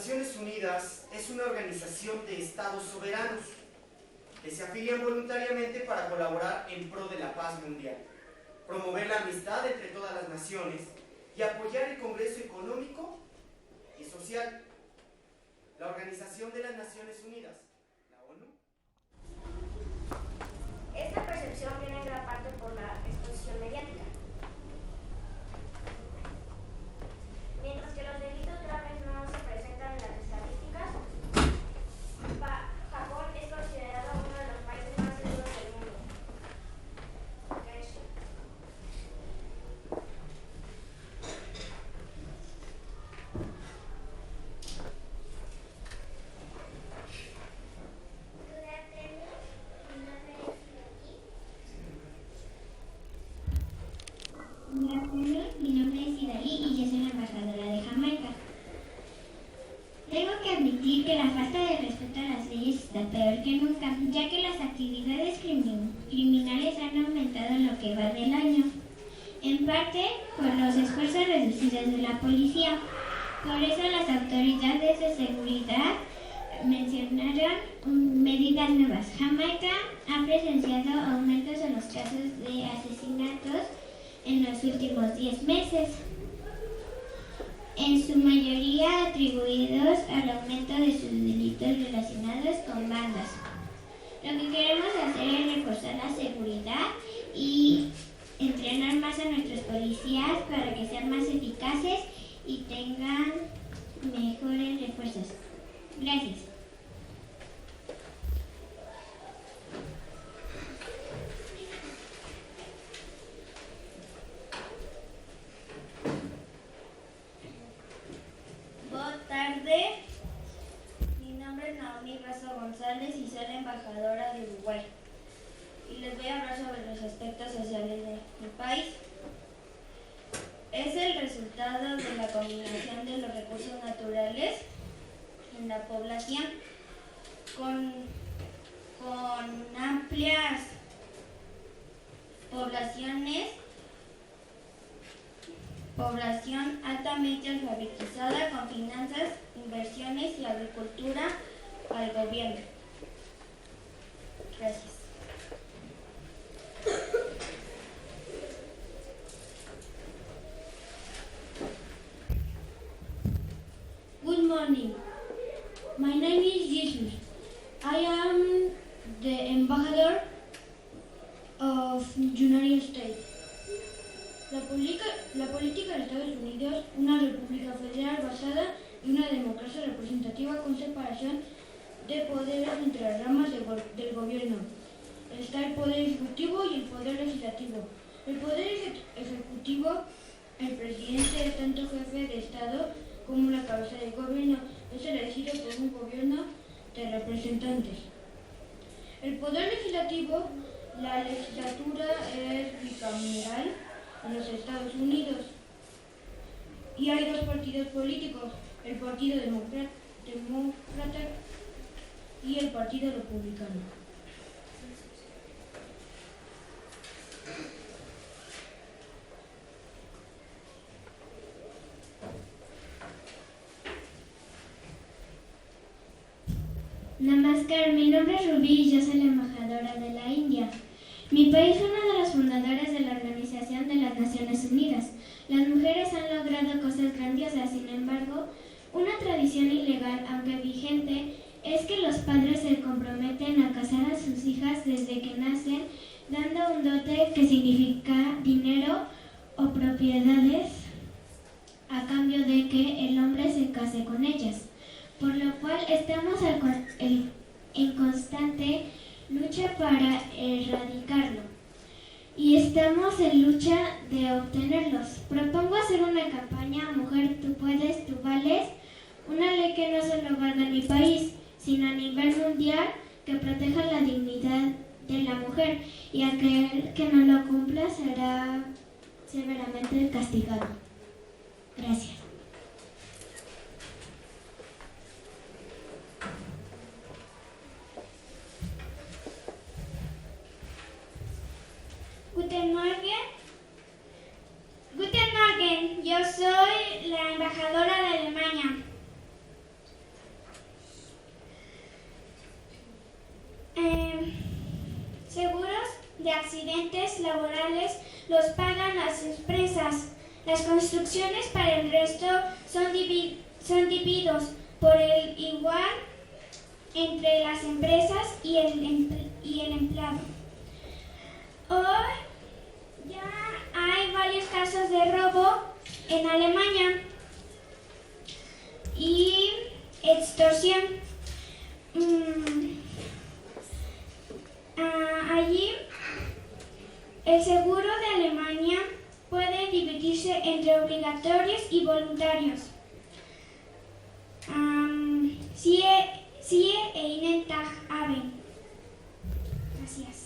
Naciones Unidas es una organización de estados soberanos que se afilian voluntariamente para colaborar en pro de la paz mundial, promover la amistad entre todas las naciones y apoyar el progreso económico y social. La Organización de las Naciones Unidas, la ONU. Esta percepción viene en gran parte por la exposición mediática. Mientras que los delitos graves no se presentan en las estadísticas, Japón es considerado uno de los países más seguros del mundo. Mi nombre es Idalí y yo soy la embajadora de Jamaica. Tengo que admitir que la falta de respeto a las leyes está peor que nunca, ya que las actividades criminales han aumentado en lo que va del año, en parte por los esfuerzos reducidos de la policía. Por eso las autoridades de seguridad mencionaron medidas nuevas. Jamaica ha presenciado aumentos en los casos de asesinatos en los últimos 10 meses, en su mayoría atribuidos al aumento de sus delitos relacionados con bandas. Lo que queremos hacer es reforzar la seguridad y entrenar más a nuestros policías para que sean más eficaces y tengan mejores refuerzos. Gracias. Mi nombre es Naomi Razo González y soy la embajadora de Uruguay. Y les voy a hablar sobre los aspectos sociales de mi país. Es el resultado de la combinación de los recursos naturales en la población con amplias población altamente alfabetizada con finanzas, inversiones y agricultura al gobierno. Gracias. Good morning. My name is Jesus. I am the ambassador of United States. La política de Estados Unidos, una república federal basada en una democracia representativa con separación de poderes entre las ramas del gobierno. Está el poder ejecutivo y el poder legislativo. El poder ejecutivo, el presidente es tanto jefe de Estado como la cabeza del gobierno. Es elegido por un gobierno de representantes. El poder legislativo, la legislatura es bicameral en los Estados Unidos y hay dos partidos políticos, el Partido Demócrata y el Partido Republicano. Namaskar, mi nombre es Rubí y yo soy la embajadora de la India. Mi país fue uno de los fundadores de la Organización de las Naciones Unidas. Las mujeres han logrado cosas grandiosas, sin embargo, una tradición ilegal, aunque vigente, es que los padres se comprometen a casar a sus hijas desde que nacen, dando un dote que significa dinero o propiedades a cambio de que el hombre se case con ellas, por lo cual estamos en constante lucha para erradicarlo y estamos en lucha de obtenerlos. Propongo hacer una campaña Mujer, tú puedes, tú vales, una ley que no solo valga en mi país, sino a nivel mundial, que proteja la dignidad de la mujer, y aquel que no lo cumpla será severamente castigado. Gracias. Guten Morgen, yo soy la embajadora de Alemania. de accidentes laborales los pagan las empresas. Las construcciones para el resto son divididos por el igual entre las empresas y el empleado. Hoy ya hay varios casos de robo en Alemania y extorsión. Allí el seguro de Alemania puede dividirse entre obligatorios y voluntarios. Siehe einen Tag haben. Gracias.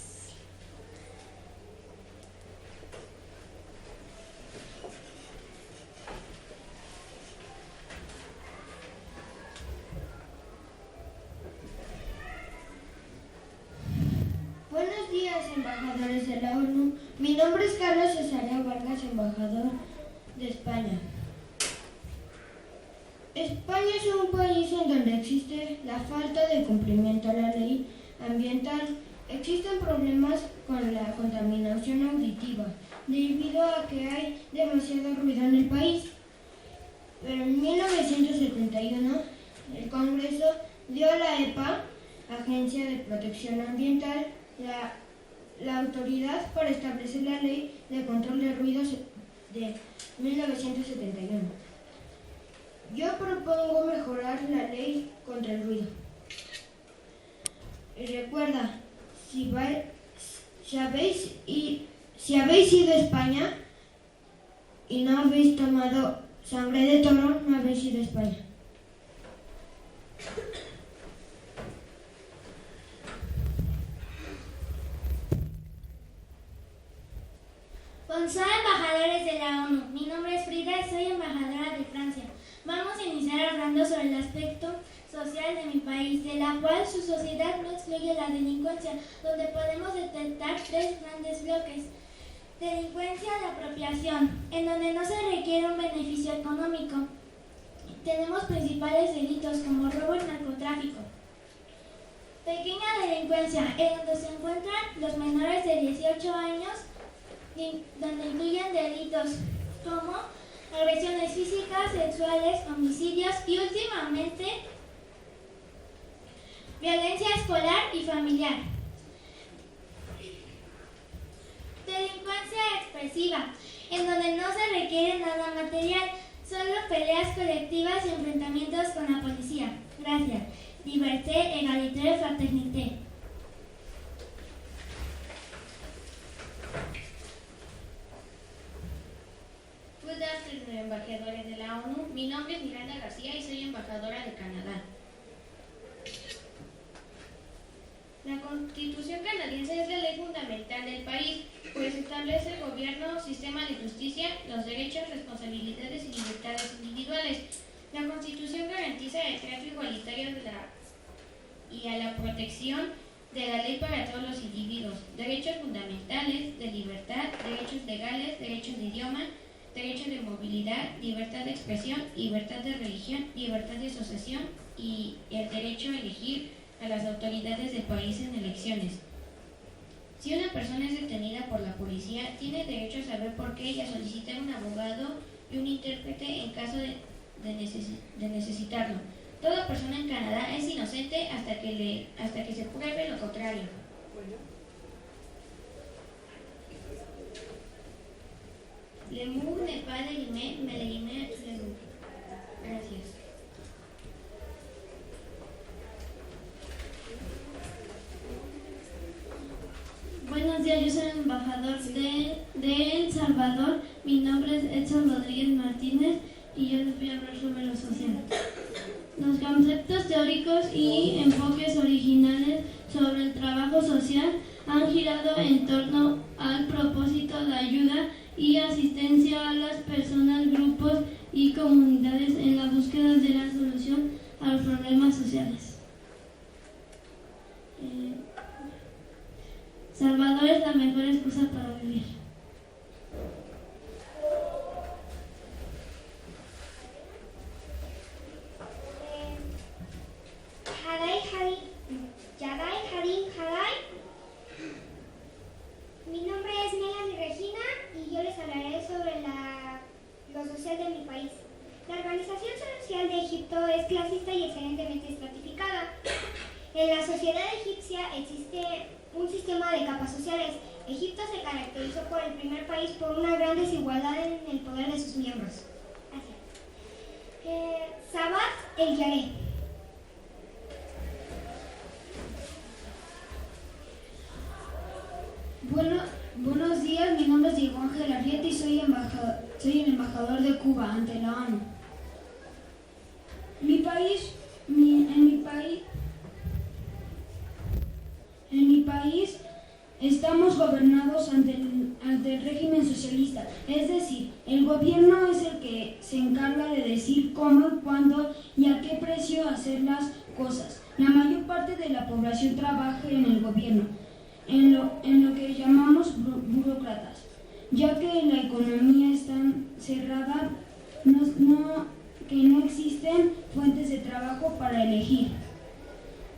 Buenos días, embajadores de la ONU. Mi nombre es Carlos Cesáreo Vargas, embajador de España. España es un país en donde existe la falta de cumplimiento a la ley ambiental. Existen problemas con la contaminación auditiva, debido a que hay demasiado ruido en el país. Pero en 1971, el Congreso dio a la EPA, Agencia de Protección Ambiental, la autoridad para establecer la Ley de Control de Ruidos de 1971. Yo propongo mejorar la ley contra el ruido. Y recuerda, si habéis ido a España y no habéis tomado sangre de toro, no habéis ido a España. Bonsoir, embajadores de la ONU. Mi nombre es Frida y soy embajadora de Francia. Vamos a iniciar hablando sobre el aspecto social de mi país, de la cual su sociedad no excluye la delincuencia, donde podemos detectar tres grandes bloques. Delincuencia de apropiación, en donde no se requiere un beneficio económico. Tenemos principales delitos como robo y narcotráfico. Pequeña delincuencia, en donde se encuentran los menores de 18 años, donde incluyen delitos como agresiones físicas, sexuales, homicidios y últimamente violencia escolar y familiar. Delincuencia expresiva, en donde no se requiere nada material, solo peleas colectivas y enfrentamientos con la policía. Gracias. Liberté, égalité, fraternité. Good afternoon, embajadores de la ONU. Mi nombre es Miranda García y soy embajadora de Canadá. La Constitución canadiense es la ley fundamental del país, pues establece el gobierno, sistema de justicia, los derechos, responsabilidades y libertades individuales. La Constitución garantiza el trato igualitario y a la protección de la ley para todos los individuos, derechos fundamentales de libertad, derechos legales, derechos de idioma, derecho de movilidad, libertad de expresión, libertad de religión, libertad de asociación y el derecho a elegir a las autoridades del país en elecciones. Si una persona es detenida por la policía, tiene derecho a saber por qué y a solicitar un abogado y un intérprete en caso de necesitarlo. Toda persona en Canadá es inocente hasta que se pruebe lo contrario. L'amour n'est pas de guillemets, mais le guillemets es l'amour. Gracias. Buenos días, yo soy el embajador de El Salvador. Mi nombre es Edson Rodríguez Martínez y yo les voy a hablar sobre lo social. Los conceptos teóricos y enfoques originales sobre el trabajo social han girado en torno al propósito de ayuda y asistencia a las personas, grupos y comunidades en la búsqueda de la solución a los problemas sociales. Salvador es la mejor excusa para vivir. En la sociedad egipcia existe un sistema de capas sociales. Egipto se caracterizó por el primer país por una gran desigualdad en el poder de sus miembros. Sabat el Yareh. Buenos días, mi nombre es Diego Ángel Arrieta y soy el embajador de Cuba ante la ONU. En mi país estamos gobernados ante el régimen socialista, es decir, el gobierno es el que se encarga de decir cómo, cuándo y a qué precio hacer las cosas. La mayor parte de la población trabaja en el gobierno, en lo que llamamos burócratas, ya que la economía está cerrada, que no existen fuentes de trabajo para elegir.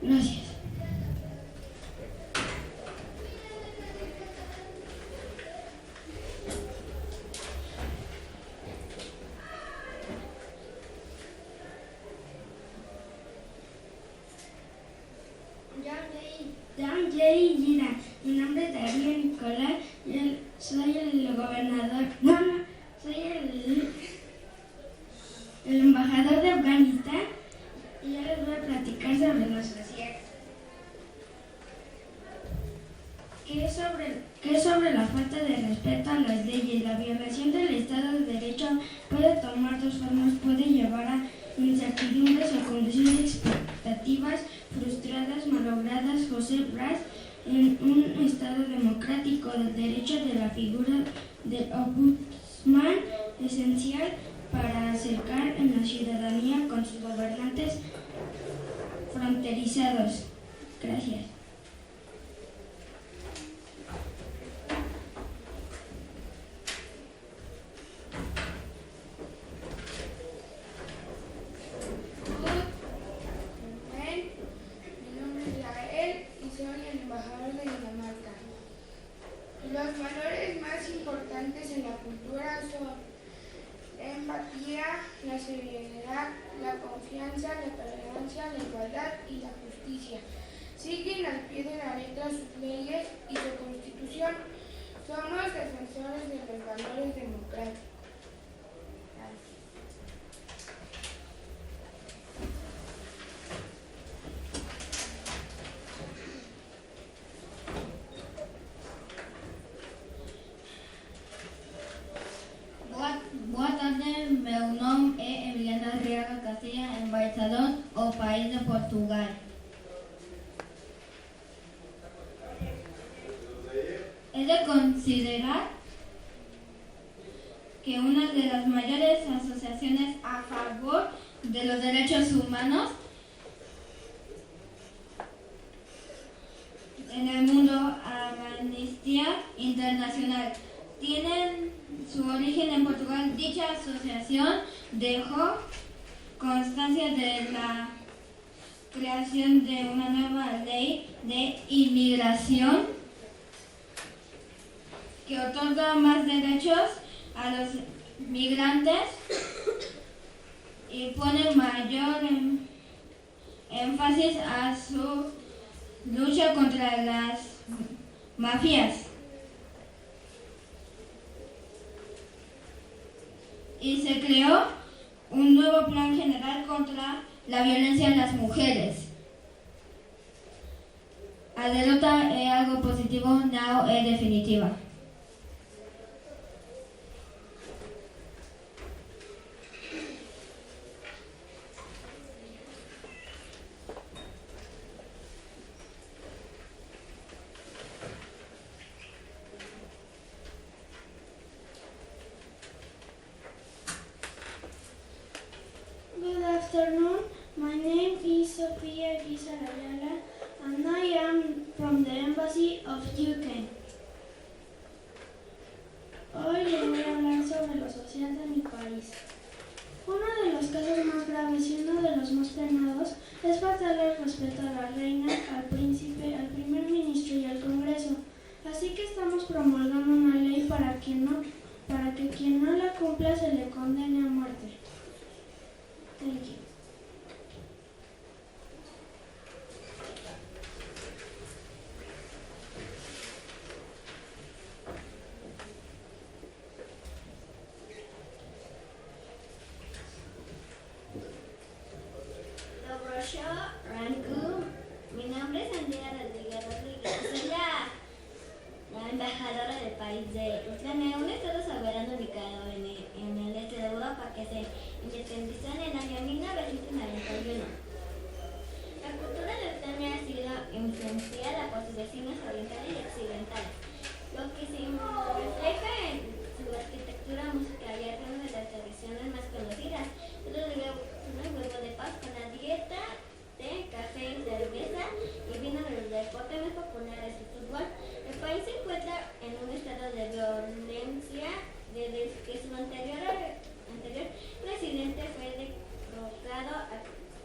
Gracias. Mi nombre es Darío Nicolás, soy el gobernador, soy el embajador de Afganistán y ya les voy a platicar sobre los sociales. ¿Qué es sobre la falta de respeto a las leyes? La violación del Estado de Derecho puede tomar dos formas, puede llevar a incertidumbres o conducir a expectativas frustradas, malogradas. José Braz, en un Estado democrático de derecho, de la figura del ombudsman esencial para acercar a la ciudadanía con sus gobernantes fronterizados. Gracias. Los valores más importantes en la cultura son la empatía, la serenidad, la confianza, la tolerancia, la igualdad y la justicia. Siguen al pie de la letra sus leyes y su constitución. Somos defensores de los valores democráticos. Boa tarde, meu nome é Emiliana Arriaga Castilla, embaixador ao país de Portugal. Es de considerar que una de las mayores asociaciones a favor de los derechos humanos en el mundo, Amnistía Internacional, tienen su origen en Portugal. Dicha asociación dejó constancia de la creación de una nueva ley de inmigración que otorga más derechos a los migrantes y pone mayor énfasis a su lucha contra las mafias. Y se creó un nuevo plan general contra la violencia en las mujeres. A derrota é algo positivo, não é definitiva. Good afternoon, my name is Sofía Guizar Ayala and I am from the Embassy of UK. Hoy les voy a hablar sobre lo social de mi país. Uno de los casos más graves y uno de los más penados es faltarle el respeto a la reina, al príncipe, al primer ministro y al Congreso. Así que estamos promulgando una ley para que quien no la cumpla se le condene a muerte. Thank you. Andrea Rodríguez Rodríguez. Soy la embajadora del país de Ucrania, un estado soberano ubicado en el este de Europa que se independizó en el año 1991. La cultura de Ucrania ha sido influenciada por sus vecinos orientales y occidentales, lo que se refleja en su arquitectura, música y algunas de las tradiciones más conocidas. El huevo de Pascua, la dieta de café, cerveza y vino del deporte más popular es el fútbol. El país se encuentra en un estado de violencia desde que su anterior presidente fue derrocado.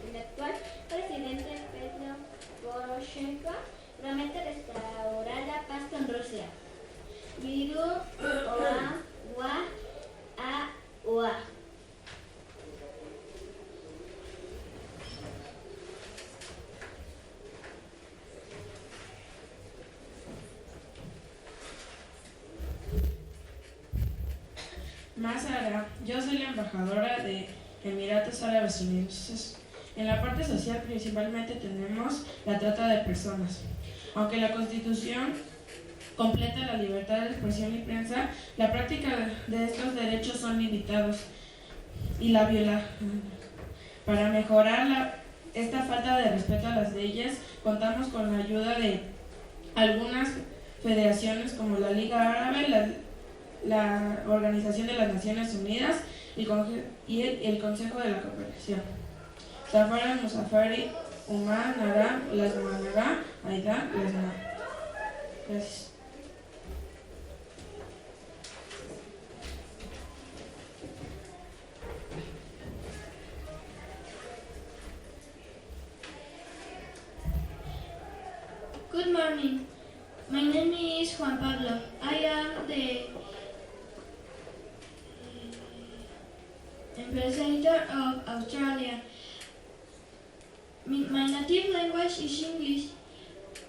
El actual presidente Petro Poroshenko promete restaurar la paz con Rusia. Viru oa wa a ua. Masara, yo soy la embajadora de Emiratos Árabes Unidos. En la parte social principalmente tenemos la trata de personas. Aunque la Constitución completa la libertad de expresión y prensa, la práctica de estos derechos son limitados y la viola. Para mejorar esta falta de respeto a las leyes, contamos con la ayuda de algunas federaciones como la Liga Árabe, la Organización de las Naciones Unidas y el Consejo de la Cooperación. Zafara, Musafari, Umar, Nara, Las Manara, Aida, Las Ma. Gracias. Good morning. My name is Juan Pablo. I am the ambassador of Australia. My native language is English.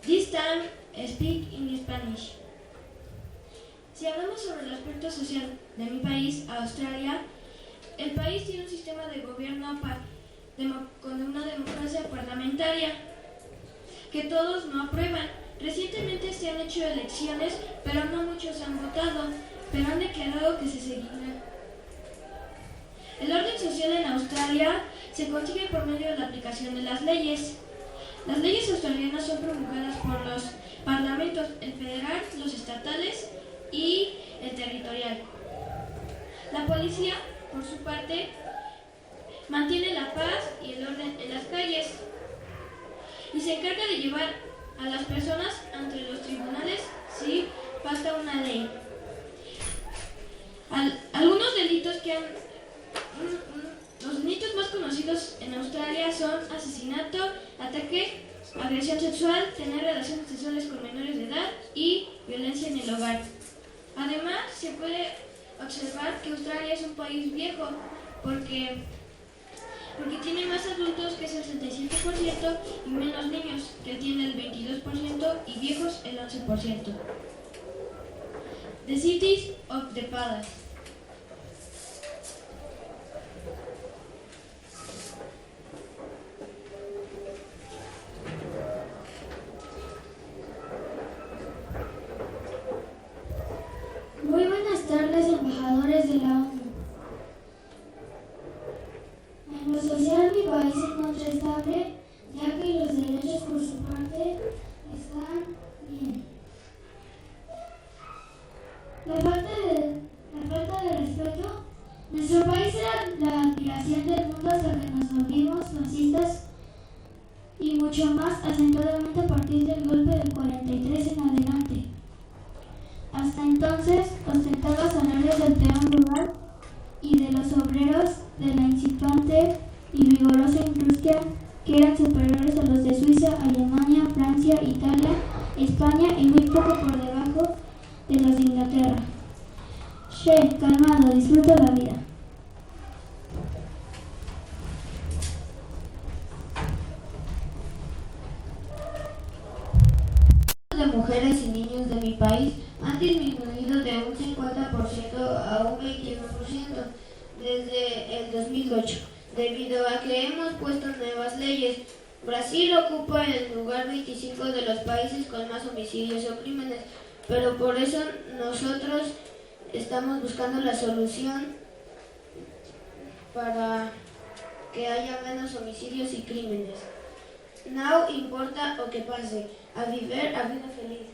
This time I speak in Spanish. Si hablamos sobre el aspecto social de mi país, Australia, el país tiene un sistema de gobierno con una democracia parlamentaria que todos no aprueban. Recientemente se han hecho elecciones, pero no muchos han votado, pero han declarado que se seguirá. El orden social en Australia se consigue por medio de la aplicación de las leyes. Las leyes australianas son promulgadas por los parlamentos, el federal, los estatales y el territorial. La policía, por su parte, mantiene la paz y el orden en las calles y se encarga de llevar a las personas ante los tribunales si falta una ley. Algunos delitos los delitos más conocidos en Australia son asesinato, ataque, agresión sexual, tener relaciones sexuales con menores de edad y violencia en el hogar. Además, se puede observar que Australia es un país viejo porque tiene más adultos, que es el 67%, y menos niños, que tiene el 22%, y viejos el 11%. The Cities of the Palace. Muy buenas tardes, embajadores de la ONU. En lo social, mi país se encuentra estable, ya que los derechos por su parte están bien. La falta de respeto. Nuestro país era la admiración del mundo hasta que nos volvimos fascistas y mucho más acentuadamente a partir del golpe del 43 en adelante. Hasta entonces ostentaba salarios del peón rural y de los obreros de la incipiente y vigorosa industria, que eran superiores a los de Suiza, Alemania, Francia, Italia, España y muy poco por debajo de los de Inglaterra. Che, calmado, disfruta la vida. De mujeres y niños de mi país han disminuido de un 50% a un 21% desde el 2008, debido a que hemos puesto nuevas leyes Brasil ocupa el lugar 25 de los países con más homicidios o crímenes, pero por eso nosotros estamos buscando la solución para que haya menos homicidios y crímenes. No importa o que pase, a viver a vida feliz.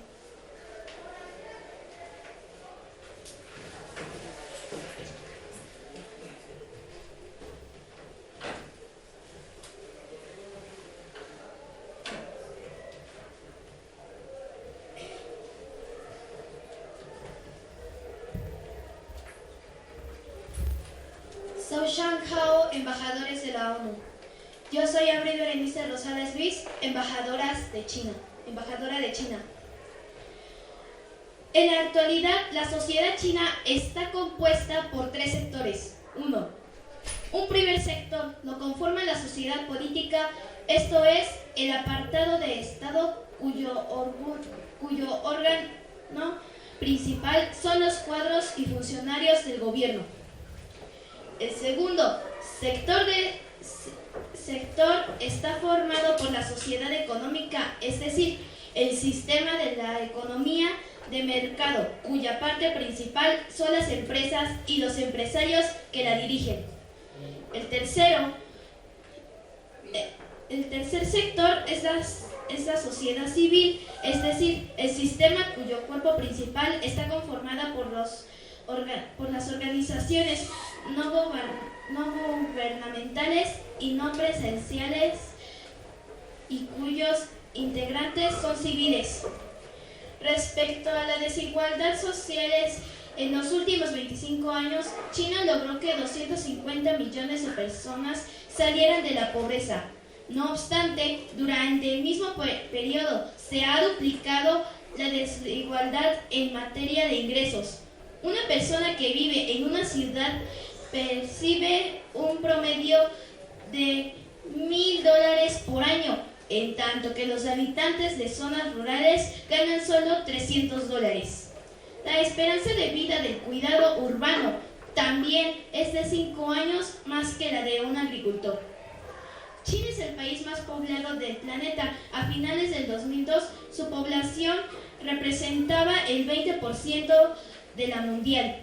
Soy Shang Hao, embajadores de la ONU. Yo soy Abril Berenice Rosales Luis, embajadora de China. En la actualidad, la sociedad china está compuesta por 3 sectores. 1. Un primer sector lo conforma la sociedad política, esto es, el apartado de Estado cuyo órgano principal son los cuadros y funcionarios del gobierno. El segundo sector está formado por la sociedad económica, es decir, el sistema de la economía de mercado, cuya parte principal son las empresas y los empresarios que la dirigen. El tercer sector es la sociedad civil, es decir, el sistema cuyo cuerpo principal está conformada por las organizaciones no gubernamentales y no presenciales y cuyos integrantes son civiles. Respecto a la desigualdad sociales, en los últimos 25 años, China logró que 250 millones de personas salieran de la pobreza. No obstante, durante el mismo periodo se ha duplicado la desigualdad en materia de ingresos. Una persona que vive en una ciudad percibe un promedio de $1,000 por año, en tanto que los habitantes de zonas rurales ganan solo $300. La esperanza de vida del cuidado urbano también es de 5 años más que la de un agricultor. China es el país más poblado del planeta. A finales del 2002, su población representaba el 20% de la mundial,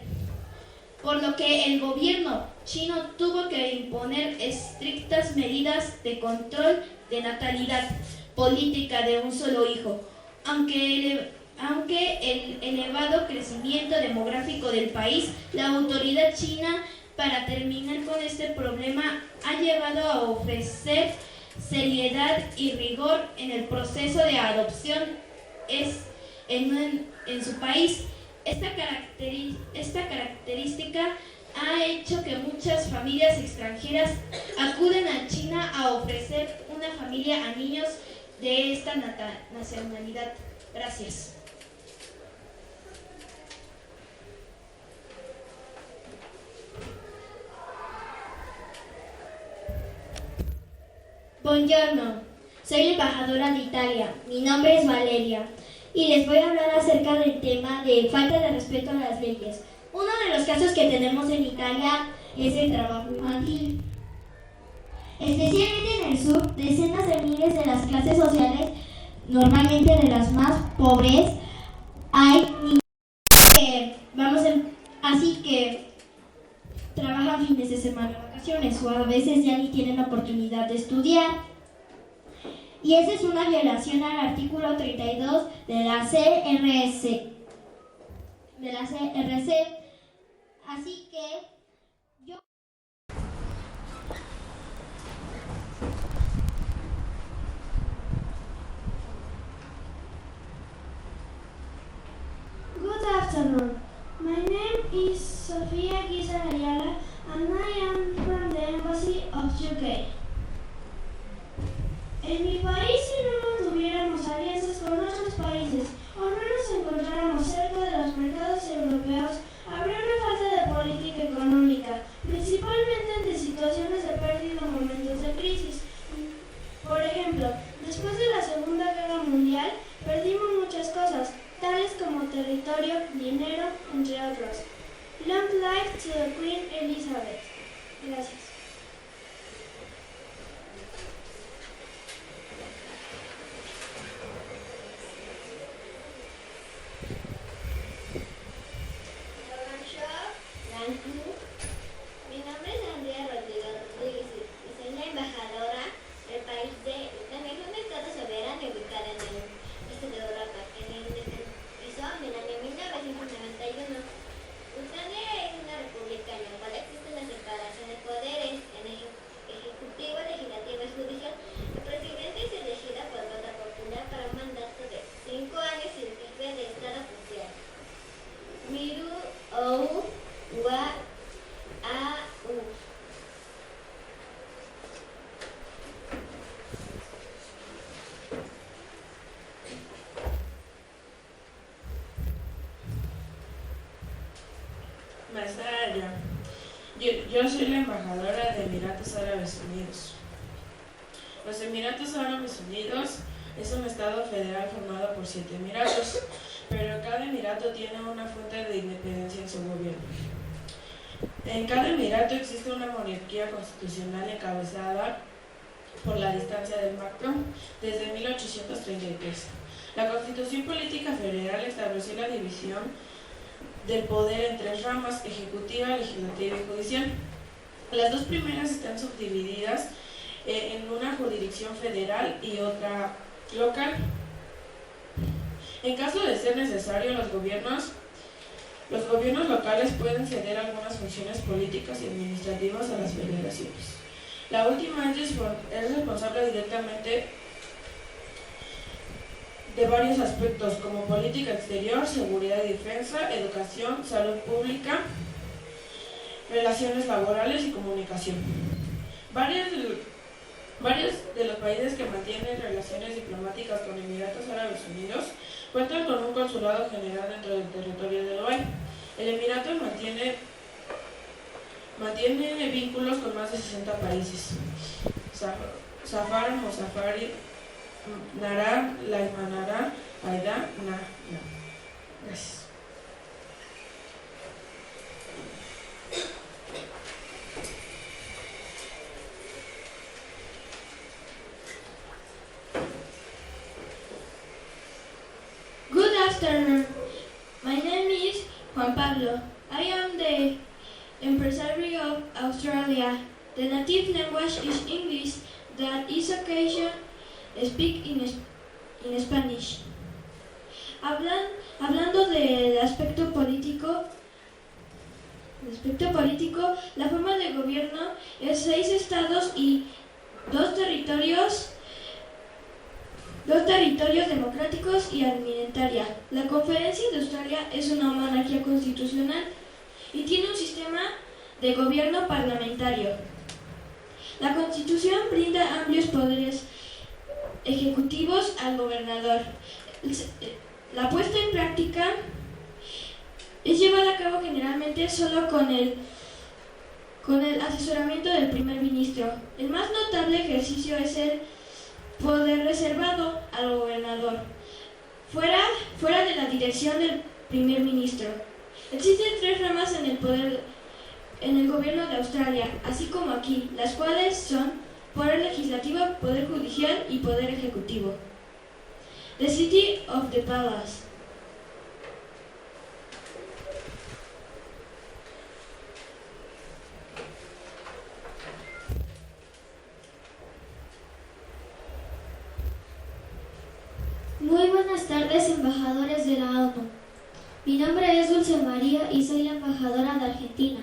por lo que el gobierno chino tuvo que imponer estrictas medidas de control de natalidad, política de un solo hijo. Aunque el elevado crecimiento demográfico del país, la autoridad china, para terminar con este problema, ha llevado a ofrecer seriedad y rigor en el proceso de adopción en su país. Esta característica ha hecho que muchas familias extranjeras acuden a China a ofrecer una familia a niños de esta nacionalidad. Gracias. Buongiorno, soy la embajadora de Italia. Mi nombre es Valeria y les voy a hablar acerca del tema de falta de respeto a las leyes. Uno de los casos que tenemos en Italia es el trabajo infantil. Especialmente en el sur, decenas de miles de las clases sociales, normalmente de las más pobres, hay niños que así que trabajan fines de semana, vacaciones, o a veces ya ni tienen la oportunidad de estudiar. Y esa es una violación al artículo 32 de la CRC. Así que yo... Good afternoon. My name is Sofia Guizar Ayala and I am from the Embassy of UK. En mi país, si no tuviéramos alianzas con otros países o no nos encontráramos cerca de los mercados europeos, habría una falta de política económica, principalmente ante situaciones de pérdida o momentos de crisis. Por ejemplo, después de la Segunda Guerra Mundial, perdimos muchas cosas, tales como territorio, dinero, entre otros. Long life to the Queen Elizabeth. Gracias. Maestra Aya, yo soy la embajadora de Emiratos Árabes Unidos. Los Emiratos Árabes Unidos es un estado federal formado por 7 emiratos, pero cada emirato tiene una fuente de independencia en su gobierno. En cada emirato existe una monarquía constitucional encabezada por la distancia del Maktoum desde 1833. La Constitución Política Federal estableció la división del poder en 3 ramas: ejecutiva, legislativa y judicial. Las 2 primeras están subdivididas en una jurisdicción federal y otra local. En caso de ser necesario, los gobiernos locales pueden ceder algunas funciones políticas y administrativas a las federaciones. La última es responsable directamente de varios aspectos, como política exterior, seguridad y defensa, educación, salud pública, relaciones laborales y comunicación. Varios de los países que mantienen relaciones diplomáticas con Emiratos Árabes Unidos cuentan con un consulado general dentro del territorio de Dubái. El Emirato mantiene vínculos con más de 60 países: Safar, Mosafari, Nara, Laimanara, Aida, Gracias. Good afternoon. My name is Juan Pablo. I am the empresario of Australia. The native language is English, that is occasion speak in Spanish. Hablando del aspecto político, la forma de gobierno es 6 estados y 2 territorios democráticos y administraria. La Conferencia de Australia es una monarquía constitucional y tiene un sistema de gobierno parlamentario. La Constitución brinda amplios poderes ejecutivos al gobernador. La puesta en práctica es llevada a cabo generalmente solo con el asesoramiento del primer ministro. El más notable ejercicio es el poder reservado al gobernador, fuera de la dirección del primer ministro. Existen 3 ramas en el gobierno de Australia, así como aquí, las cuales son poder legislativo, poder judicial y poder ejecutivo. The City of the Palace. Muy buenas tardes, embajadores de la ONU. Mi nombre es Dulce María y soy la embajadora de Argentina.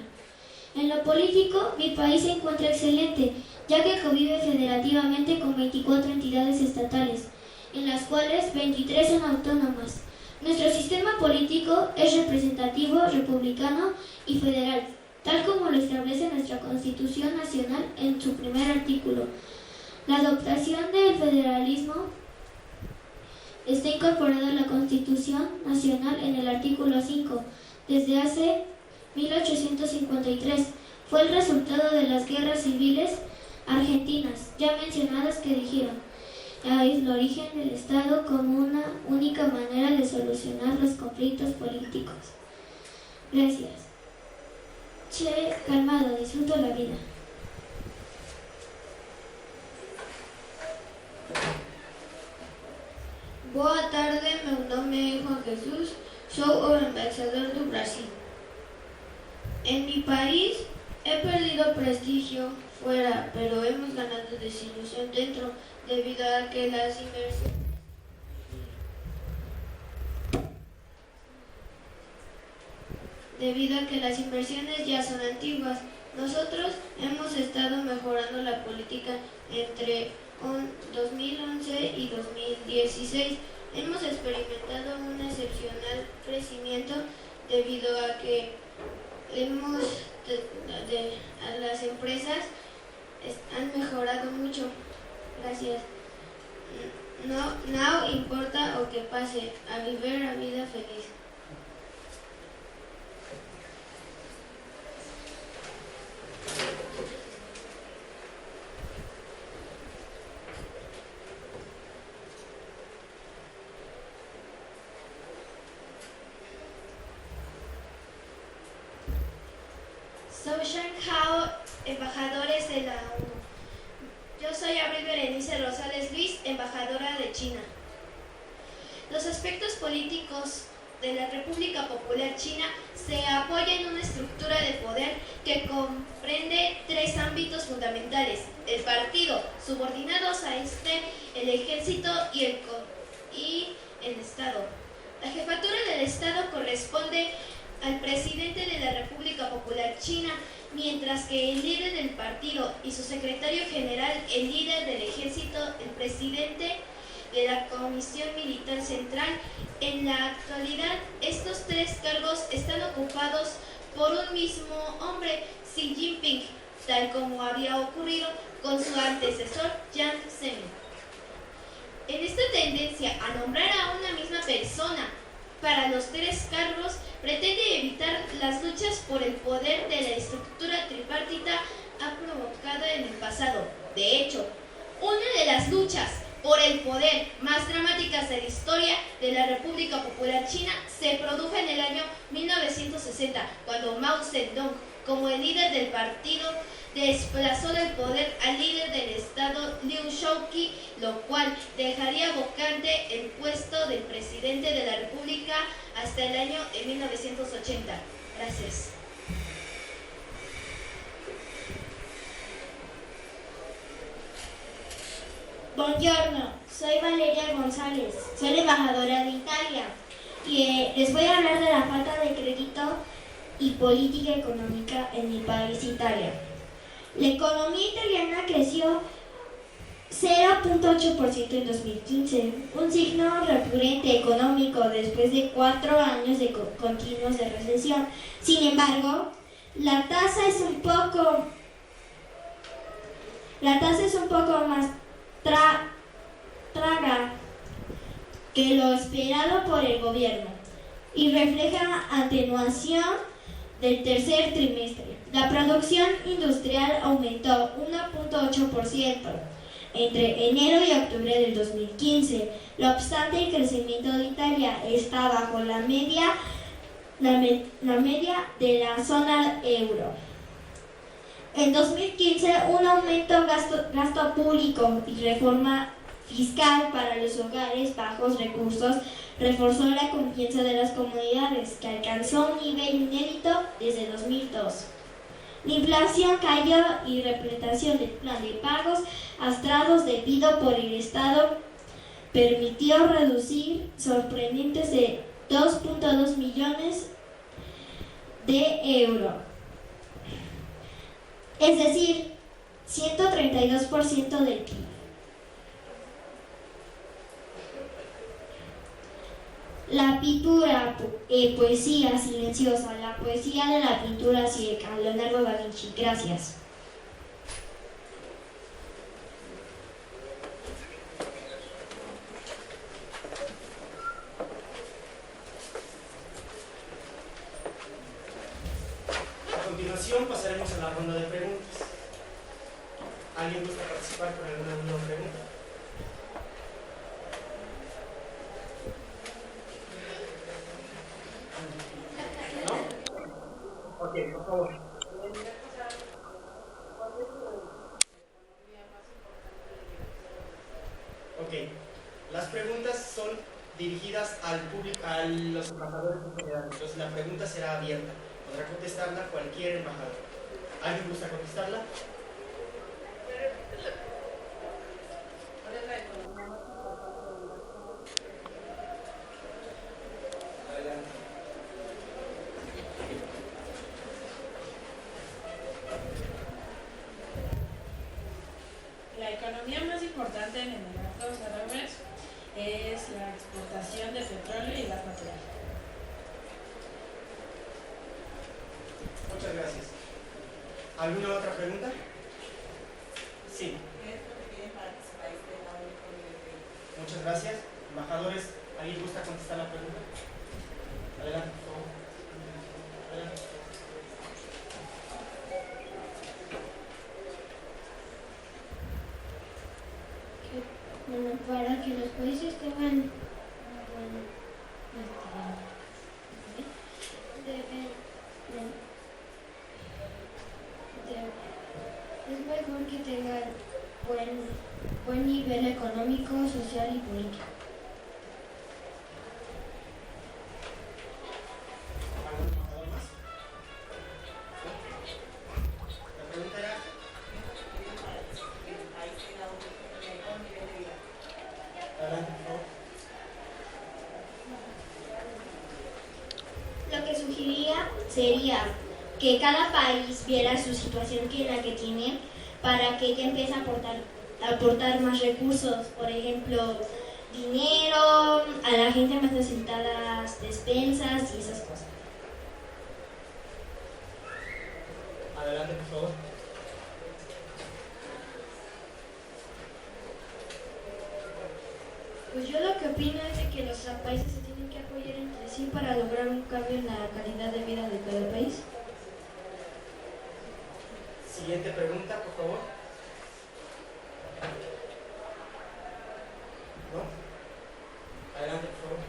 En lo político, mi país se encuentra excelente, ya que convive federativamente con 24 entidades estatales, en las cuales 23 son autónomas. Nuestro sistema político es representativo, republicano y federal, tal como lo establece nuestra Constitución Nacional en su primer artículo. La adoptación del federalismo está incorporada a la Constitución Nacional en el artículo 5. Desde hace 1853 fue el resultado de las guerras civiles argentinas, ya mencionadas, que dijeron el origen del Estado como una única manera de solucionar los conflictos políticos. Gracias. Che, calmado, disfruto la vida. Boa tarde, meu nome é Juan Jesús, sou o embaixador do Brasil. En mi país he perdido prestigio fuera, pero hemos ganado desilusión dentro debido a que las inversiones ya son antiguas. Nosotros hemos estado mejorando la política entre 2011 y 2016. Hemos experimentado un excepcional crecimiento debido a que las empresas han mejorado mucho. Gracias. No importa o que pase, a vivir la vida feliz. Zhou Shanghao, embajadores de la ONU. Yo soy Abril Berenice Rosales Luis, embajadora de China. Los aspectos políticos de la República Popular China se apoyan en una estructura de poder que comprende tres ámbitos fundamentales: el partido, subordinados a este, el ejército y el Estado. La jefatura del Estado corresponde al presidente de la República Popular China, mientras que el líder del partido y su secretario general, el líder del ejército, el presidente de la Comisión Militar Central. En la actualidad, estos tres cargos están ocupados por un mismo hombre, Xi Jinping, tal como había ocurrido con su antecesor, Jiang Zemin. En esta tendencia a nombrar a una misma persona para los tres cargos, pretende evitar las luchas por el poder de la estructura tripartita ha provocado en el pasado. De hecho, una de las luchas por el poder más dramáticas de la historia de la República Popular China se produjo en el año 1960, cuando Mao Zedong, como el líder del partido, desplazó del poder al líder del Estado, Liu Shaoqi, lo cual dejaría vacante el puesto del presidente de la República hasta el año de 1980. Gracias. Buongiorno, soy Valeria González, soy la embajadora de Italia y les voy a hablar de la falta de crédito y política económica en mi país, Italia. La economía italiana creció 0.8% en 2015, un signo recurrente económico después de 4 años de continuos de recesión. Sin embargo, la tasa es un poco más traga que lo esperado por el gobierno y refleja atenuación del tercer trimestre. La producción industrial aumentó 1.8% entre enero y octubre del 2015. No obstante, el crecimiento de Italia está bajo la media de la zona euro. En 2015, un aumento en gasto público y reforma fiscal para los hogares bajos recursos reforzó la confianza de las comunidades, que alcanzó un nivel inédito desde 2002. La inflación cayó y replantación del plan de pagos atrasados debido por el Estado permitió reducir sorprendentes de 2.2 millones de euros. Es decir, 132% del PIB. La pintura, poesía silenciosa, la poesía de la pintura ciega, Leonardo da Vinci. Gracias. A continuación pasaremos a la ronda de preguntas. ¿Alguien gusta participar con alguna pregunta? ¿No? Ok, por favor. Ok, las preguntas son dirigidas al público, a los embajadores en general. Entonces la pregunta será abierta. Podrá contestarla cualquier embajador. ¿Alguien gusta contestarla? Adelante. La economía más importante en Emiratos Árabes es la exportación de petróleo y gas natural. Muchas gracias. ¿Alguna otra pregunta? Sí. Muchas gracias. Embajadores, ¿alguien gusta contestar la pregunta? Adelante, por favor. Adelante. Bueno, para que los países tengan nivel económico, social y político. La pregunta era... Adelante, por favor. Lo que sugeriría sería que cada país viera su situación que la que tiene para que ella empiece a aportar más recursos, por ejemplo, dinero, a la gente más necesitada, despensas y esas cosas. Adelante, por favor. Pues yo lo que opino es de que los países se tienen que apoyar entre sí para lograr un cambio en la calidad de vida de cada país. Siguiente pregunta, por favor. ¿No? Adelante, por favor.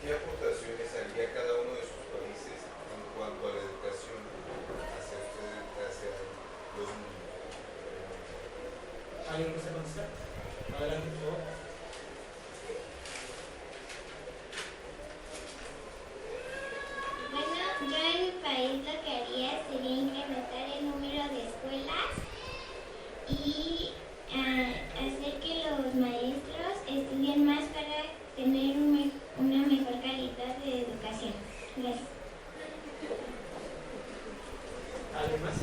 ¿Qué aportaciones haría cada uno de sus países en cuanto a la educación hacia los niños? ¿Alguien gusta contestar? Adelante, por favor. Bueno, yo en mi país lo que haría sería incrementar el número de escuelas y hacer que los maestros estudien más para tener una mejor calidad de educación. Gracias. ¿Alguien más?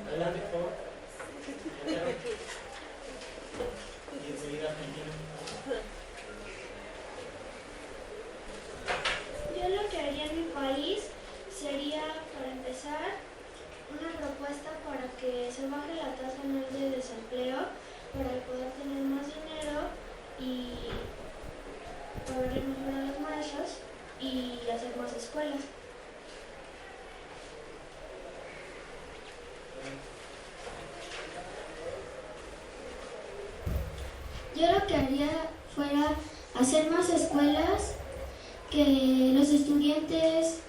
Adelante, por favor. Y enseguida Argentina. Yo lo que haría en mi país sería, para empezar, una propuesta para que se baje la tasa anual de desempleo para poder tener más dinero y pagarle mejor a los maestros y hacer más escuelas. Yo lo que haría fuera hacer más escuelas, que los estudiantes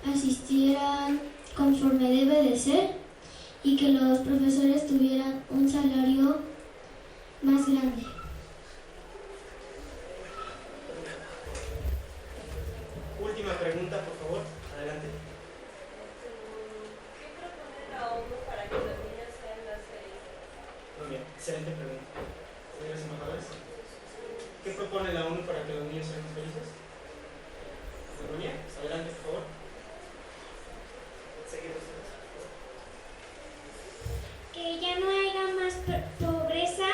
asistieran conforme debe de ser y que los profesores tuvieran un salario más grande. Última pregunta, por favor. Adelante. ¿Qué propone la ONU para que los niños sean más felices? Muy bien, excelente pregunta. Señores embajadores, ¿qué propone la ONU para que los niños sean más felices? María, adelante, por favor. Seguimos. Que ya no haya más pobreza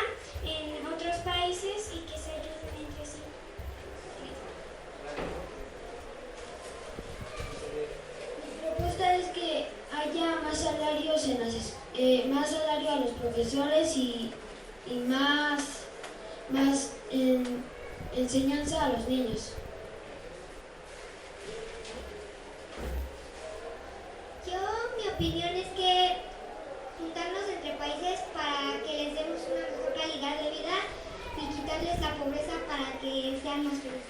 en otros países y que se ayuden entre sí. Mi propuesta es que haya más salarios más salario a los profesores y más enseñanza a los niños. Mi opinión es que juntarnos entre países para que les demos una mejor calidad de vida y quitarles la pobreza para que sean más felices.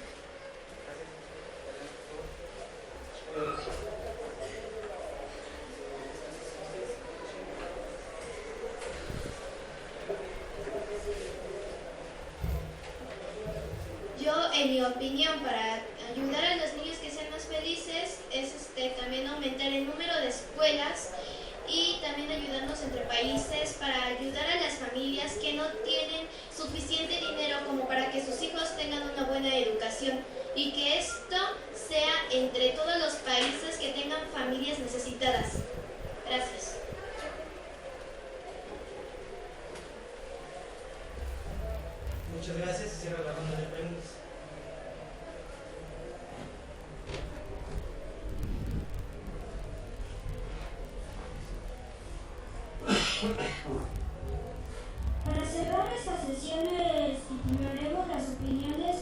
Yo, en mi opinión, para ayudar a los niños que sean más felices, es también aumentar el número de escuelas y también ayudarnos entre países para ayudar a las familias que no tienen suficiente dinero como para que sus hijos tengan una buena educación y que esto sea entre todos los países que tengan familias necesitadas. Gracias. Muchas gracias. Se cierra la ronda de preguntas. Para cerrar estas sesiones titularemos las opiniones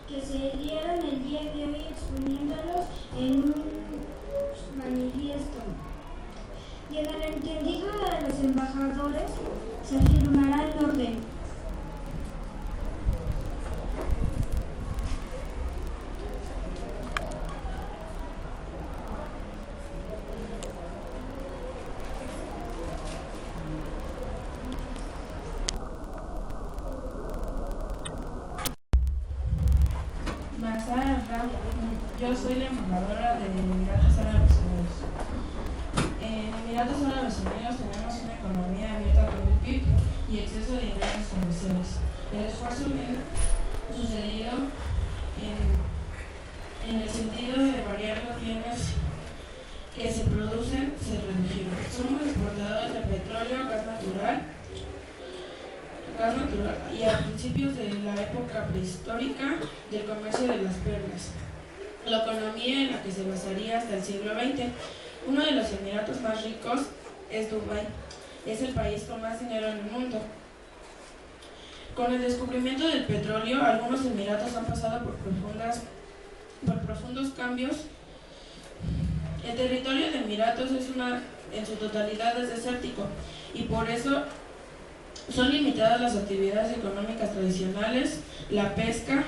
que se dieron el día de hoy exponiéndolos en un manifiesto. Y en el entendido de los embajadores se afirmará el orden. Yo soy la embajadora de Emiratos Árabes Unidos. En Emiratos Árabes Unidos tenemos una economía abierta por el PIB y exceso de ingresos comerciales. El esfuerzo viene sucedido en el sentido de variar los bienes que se producen, se redujeron. Somos exportadores de petróleo, gas natural y a principios de la época prehistórica del comercio de las perlas. La economía en la que se basaría hasta el siglo XX. Uno de los emiratos más ricos es Dubái. Es el país con más dinero en el mundo. Con el descubrimiento del petróleo, algunos emiratos han pasado por profundos cambios. El territorio de Emiratos en su totalidad es desértico y por eso son limitadas las actividades económicas tradicionales, la pesca,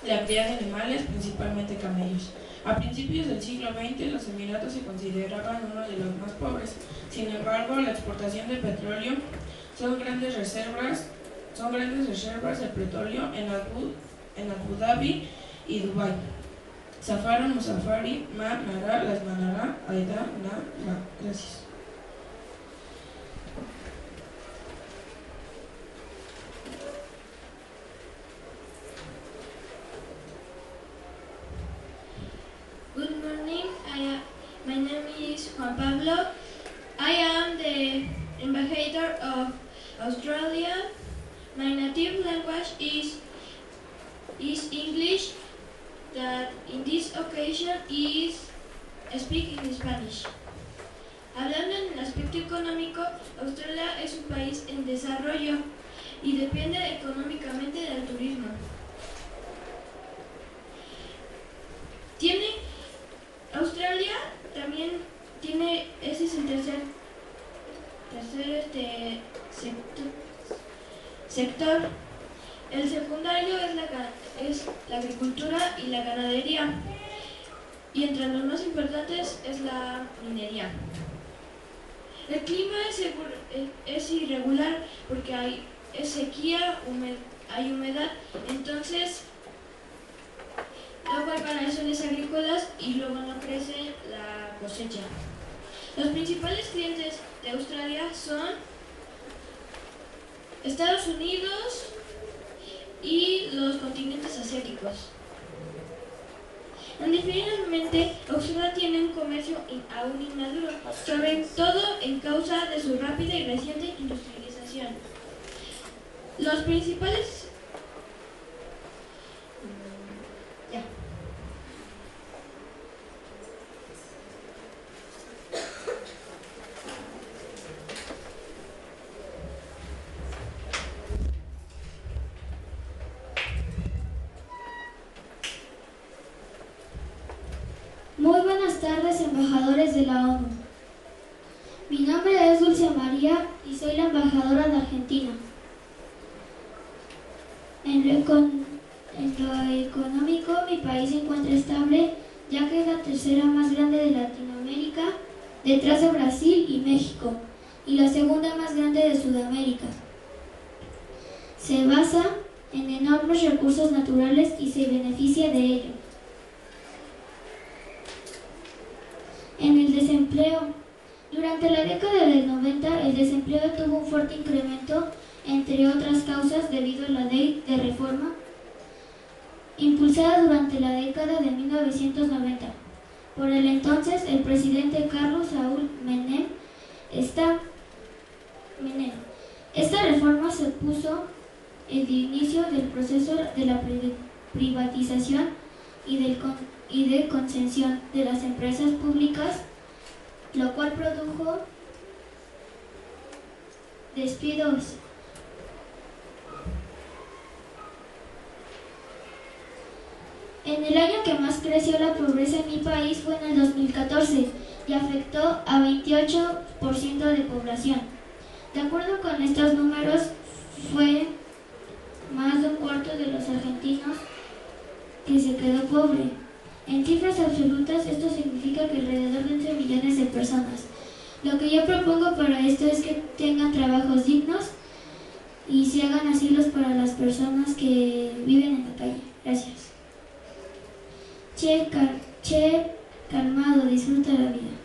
la cría de animales, principalmente camellos. A principios del siglo XX, los Emiratos se consideraban uno de los más pobres. Sin embargo, la exportación de petróleo son grandes reservas de petróleo en Abu Dhabi y Dubái. Zafara, Musafari, Ma, Nara, Las Manara, Aida, Na, Ma. Gracias. Good morning, my name is Juan Pablo. I am the ambassador of Australia. My native language is English, that in this occasion is speak in Spanish. Hablando en el aspecto económico, Australia es un país en desarrollo y depende económicamente del turismo. Australia también tiene, ese es el tercer sector. El secundario es la agricultura y la ganadería, y entre los más importantes es la minería. El clima es irregular porque es sequía, hay humedad, entonces luego hay paraísos agrícolas y luego no crece la cosecha. Los principales clientes de Australia son Estados Unidos y los continentes asiáticos. Definitivamente, Australia tiene un comercio aún inmaduro, sobre todo en causa de su rápida y reciente industrialización. Los principales... Muy buenas tardes, embajadores de la ONU. Mi nombre es Dulce María y soy la embajadora de Argentina. En lo económico, mi país se encuentra estable, ya que es la tercera más grande de Latinoamérica, detrás de Brasil y México, y la segunda más grande de Sudamérica. Se basa en enormes recursos naturales y se beneficia de ello. En el desempleo. Durante la década del 90, el desempleo tuvo un fuerte incremento, entre otras causas, debido a la ley de reforma impulsada durante la década de 1990 por el entonces el presidente Carlos Saúl Menem. Esta reforma supuso el inicio del proceso de la privatización y de concesión de las empresas públicas, lo cual produjo despidos. En el año que más creció la pobreza en mi país fue en el 2014 y afectó a 28% de población. De acuerdo con estos números, fue más de un cuarto de los argentinos que se quedó pobre. En cifras absolutas, esto significa que alrededor de 11 millones de personas. Lo que yo propongo para esto es que tengan trabajos dignos y se hagan asilos para las personas que viven en la calle. Gracias. Che calmado, disfruta la vida.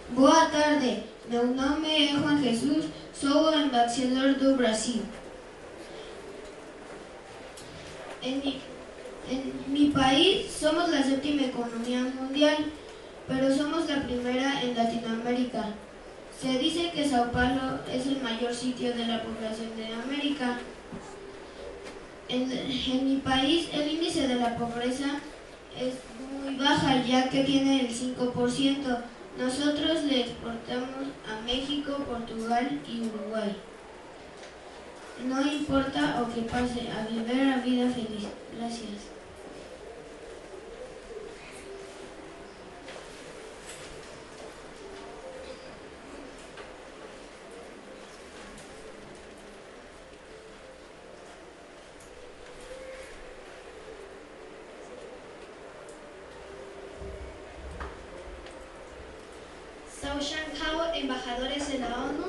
Boa tarde, meu nome é Juan Jesús, sou o embaixador do Brasil. En mi país somos la séptima economía mundial, pero somos la primera en Latinoamérica. Se dice que Sao Paulo es el mayor sitio de la población de América. En mi país el índice de la pobreza es muy baja, ya que tiene el 5%. Nosotros le exportamos a México, Portugal y Uruguay. No importa o que pase, a vivir la vida feliz. Gracias. Zhao Shanghao, embajadores de la ONU.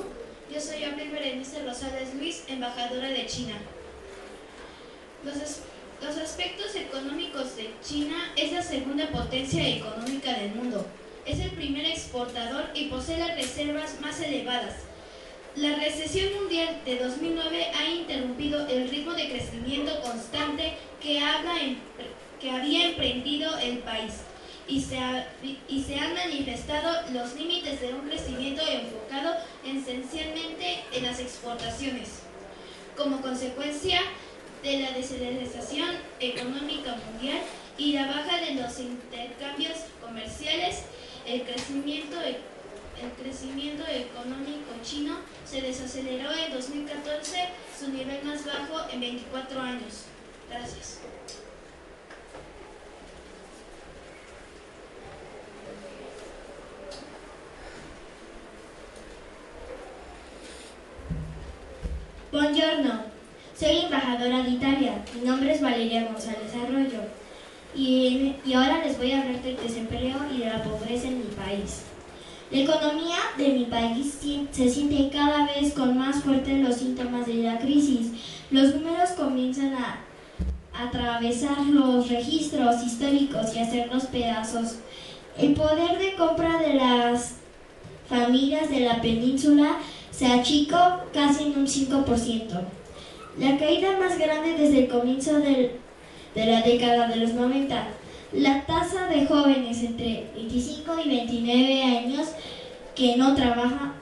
Yo soy Abril Berenice Rosales Luis, embajadora de China. Los aspectos económicos de China es la segunda potencia económica del mundo. Es el primer exportador y posee las reservas más elevadas. La recesión mundial de 2009 ha interrumpido el ritmo de crecimiento constante que había emprendido el país. Y se han manifestado los límites de un crecimiento enfocado esencialmente en las exportaciones. Como consecuencia de la desaceleración económica mundial y la baja de los intercambios comerciales, el crecimiento económico chino se desaceleró en 2014, su nivel más bajo en 24 años. Gracias. Buongiorno, soy embajadora de Italia. Mi nombre es Valeria González Arroyo y ahora les voy a hablar del desempleo y de la pobreza en mi país. La economía de mi país se siente cada vez con más fuertes los síntomas de la crisis. Los números comienzan a atravesar los registros históricos y hacerlos pedazos. El poder de compra de las familias de la península se achicó casi en un 5%. La caída más grande desde el comienzo de la década de los 90. La tasa de jóvenes entre 25 y 29 años que no trabaja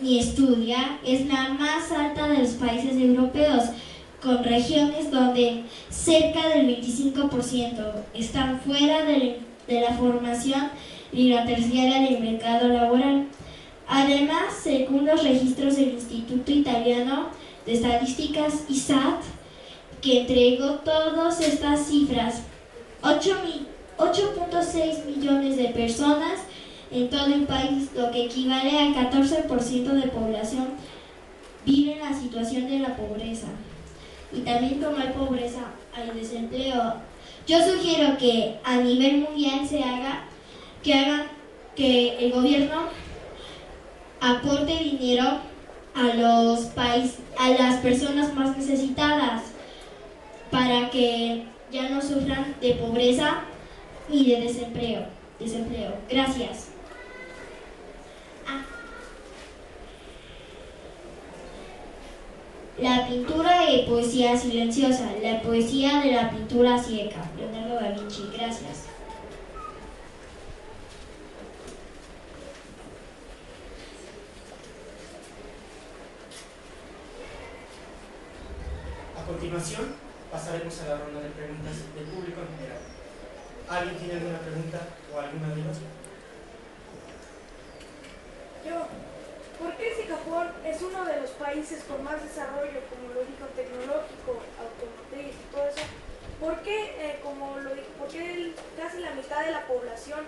ni estudia es la más alta de los países europeos, con regiones donde cerca del 25% están fuera de la formación y la terciaria del mercado laboral. Además, según los registros del Instituto Italiano de Estadísticas ISTAT, que entregó todas estas cifras, 8.6 millones de personas en todo el país, lo que equivale al 14% de población, vive en la situación de la pobreza. Y también como hay pobreza, hay desempleo. Yo sugiero que a nivel mundial que el gobierno aporte dinero a las personas más necesitadas para que ya no sufran de pobreza y de desempleo. Gracias. La pintura y poesía silenciosa, la poesía de la pintura ciega, Leonardo da Vinci. Gracias. A continuación, pasaremos a la ronda de preguntas del público en general. ¿Alguien tiene alguna pregunta o alguna duda? Yo, ¿por qué Singapur es uno de los países con más desarrollo, como lo dijo, tecnológico, automotriz y todo eso? ¿Por qué, por qué casi la mitad de la población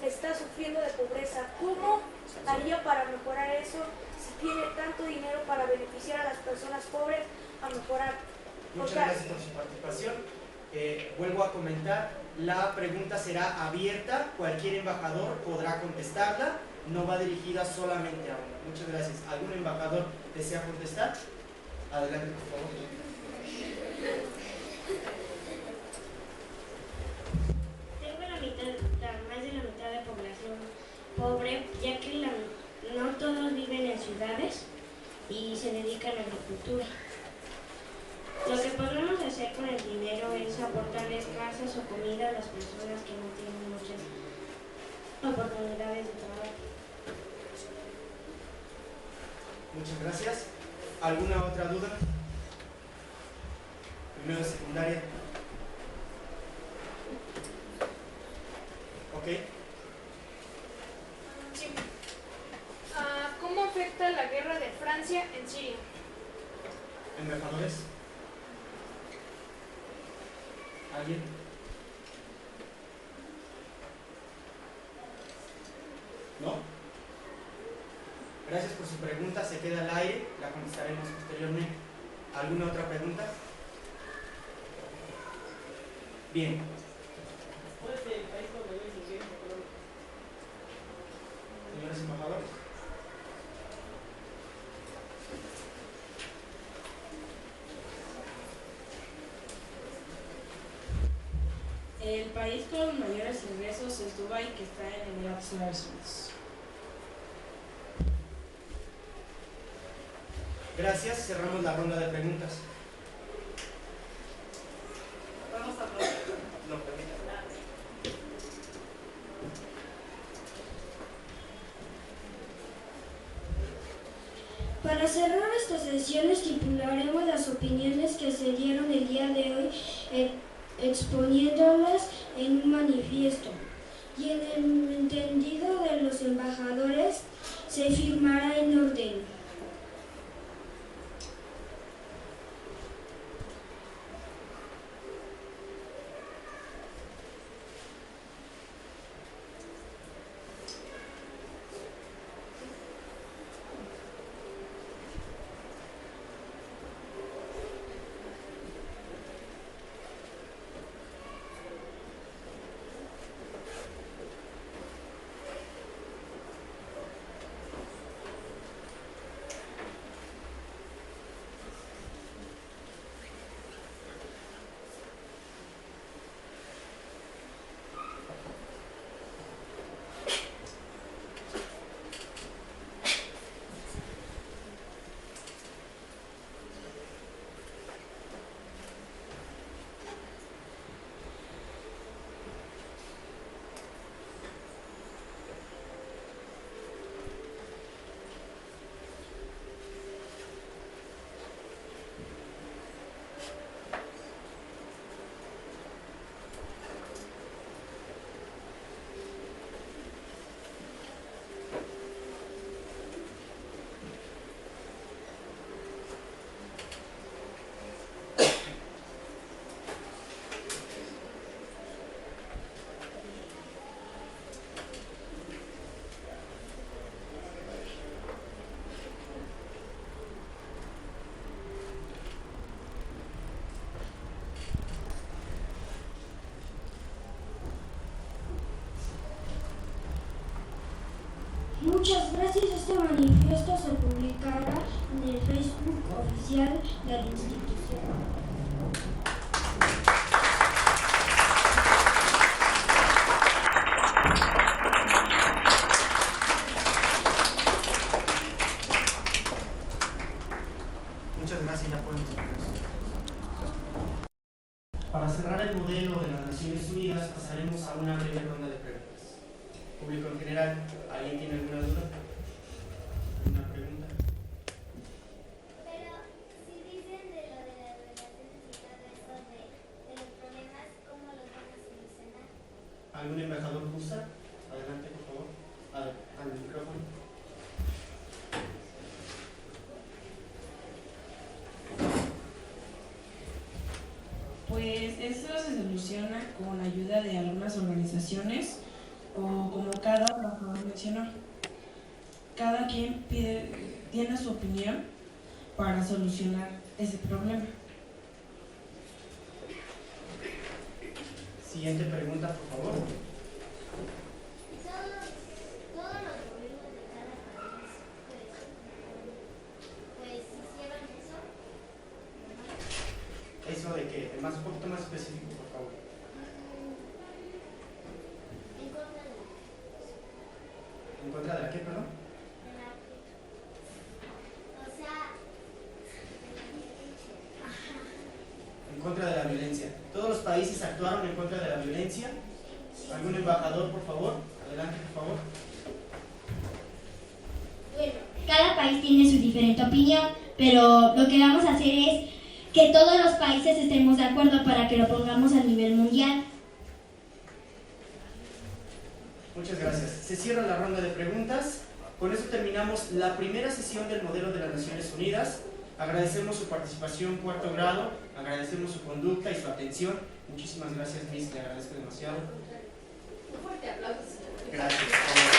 está sufriendo de pobreza? ¿Cómo haría para mejorar eso si tiene tanto dinero para beneficiar a las personas pobres a mejorar? Muchas gracias por su participación. Vuelvo a comentar, la pregunta será abierta, cualquier embajador podrá contestarla, no va dirigida solamente a uno. Muchas gracias. ¿Algún embajador desea contestar? Adelante, por favor. Tengo más de la mitad de población pobre, ya que no todos viven en ciudades y se dedican a la agricultura. Lo que podemos hacer con el dinero es aportarles casas o comida a las personas que no tienen muchas oportunidades de trabajo. Muchas gracias. ¿Alguna otra duda? Primero de secundaria. Ok. Sí. ¿Cómo afecta la guerra de Francia en Siria? ¿Embajadores? ¿Alguien? ¿No? Gracias por su pregunta, se queda al aire, la contestaremos posteriormente. ¿Alguna otra pregunta? Bien. ¿Cuál es el país con mayor ingreso económico? Señores embajadores. El país con mayores ingresos es Dubái, que está en Emiratos Árabes Unidos. Gracias, cerramos la ronda de preguntas. Vamos a probar. No, permítame. Para cerrar esta sesión estipularemos las opiniones que se dieron el día de hoy exponiéndolas en un manifiesto, y en el entendido de los embajadores se firmará en orden. Muchas gracias. Este manifiesto se publicará en el Facebook oficial de la institución. Muchas gracias, ya podemos cerrar. Para cerrar el modelo de las Naciones Unidas pasaremos a una breve ronda de preguntas. Público en general, ¿alguien tiene alguna duda? ¿Alguna pregunta? Pero si dicen de lo de las relaciones y todo eso de los problemas, ¿cómo los van a solucionar? ¿Algún embajador gusta? Adelante, por favor. Al micrófono. Pues eso se soluciona con ayuda de algunas organizaciones o como cada embajador mencionó. Cada quien tiene su opinión para solucionar ese problema. Siguiente pregunta, por favor. Todos los gobiernos de cada país pues hicieron eso, Más, un poquito más específico, por favor. ¿En contra de la qué, perdón? En contra de la violencia. ¿Todos los países actuaron en contra de la violencia? ¿Algún embajador, por favor? Adelante, por favor. Bueno, cada país tiene su diferente opinión, pero lo que vamos a hacer es que todos los países estemos de acuerdo para que lo pongamos a nivel mundial. Muchas gracias. Se cierra la ronda de preguntas. Con eso terminamos la primera sesión del modelo de las Naciones Unidas. Agradecemos su participación, cuarto grado, agradecemos su conducta y su atención. Muchísimas gracias, Miss, le agradezco demasiado. Un fuerte aplauso. Gracias.